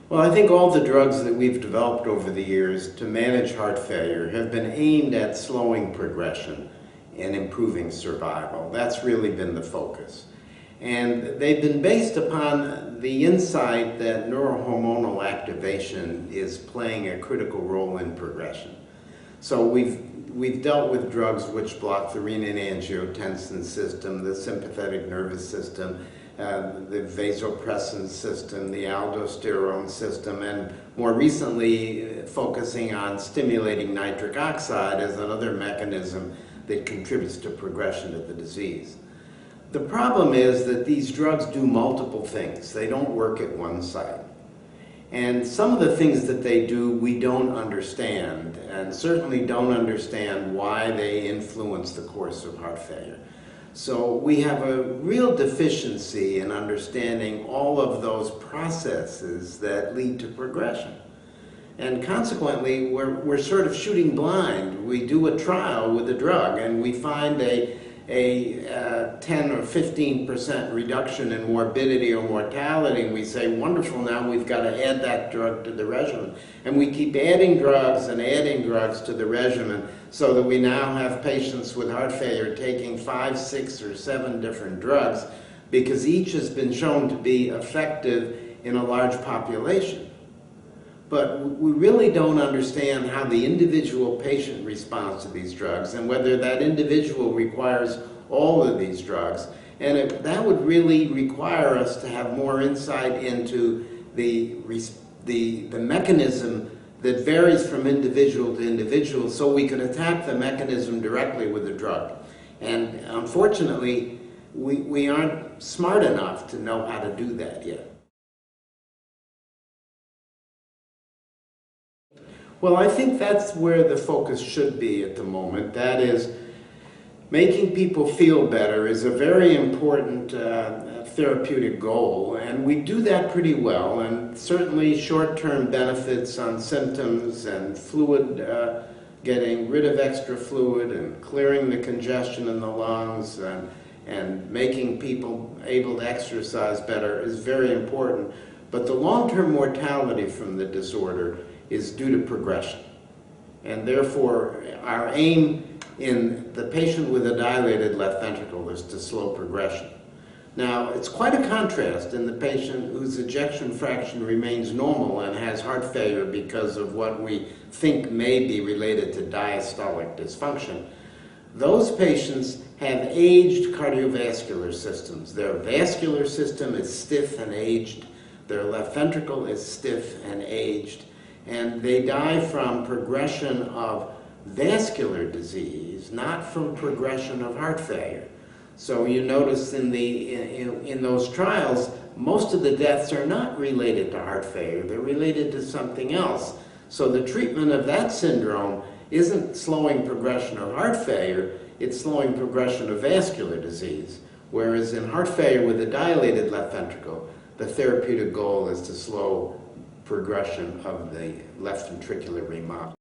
Well, I think all the drugs that we've developed over the years to manage heart failure have been aimed at slowing progression and improving survival. That's really been the focus. And they've been based upon the insight that neurohormonal activation is playing a critical role in progression. So we've dealt with drugs which block the renin-angiotensin system, the sympathetic nervous system, the vasopressin system, the aldosterone system, and more recently focusing on stimulating nitric oxide as another mechanism that contributes to progression of the disease. The problem is that these drugs do multiple things. They don't work at one site. And some of the things that they do we don't understand, and certainly don't understand why they influence the course of heart failure. So we have a real deficiency in understanding all of those processes that lead to progression. And consequently, we're sort of shooting blind. We do a trial with a drug and we find a 10 or 15% reduction in morbidity or mortality, and we say, wonderful, now we've got to add that drug to the regimen. And we keep adding drugs and adding drugs to the regimen so that we now have patients with heart failure taking 5, 6, or 7 different drugs because each has been shown to be effective in a large population. But we really don't understand how the individual patient responds to these drugs and whether that individual requires all of these drugs. And that would really require us to have more insight into the mechanism that varies from individual to individual so we can attack the mechanism directly with the drug. And unfortunately, we aren't smart enough to know how to do that yet. Well, I think that's where the focus should be at the moment. That is, making people feel better is a very important therapeutic goal, and we do that pretty well, and certainly short-term benefits on symptoms and fluid, getting rid of extra fluid and clearing the congestion in the lungs and making people able to exercise better is very important. But the long-term mortality from the disorder is due to progression. And therefore, our aim in the patient with a dilated left ventricle is to slow progression. Now, it's quite a contrast in the patient whose ejection fraction remains normal and has heart failure because of what we think may be related to diastolic dysfunction. Those patients have aged cardiovascular systems. Their vascular system is stiff and aged. Their left ventricle is stiff and aged. And they die from progression of vascular disease, not from progression of heart failure. So you notice in those trials, most of the deaths are not related to heart failure. They're related to something else. So the treatment of that syndrome isn't slowing progression of heart failure, it's slowing progression of vascular disease. Whereas in heart failure with a dilated left ventricle, the therapeutic goal is to slow progression of the left ventricular remodel.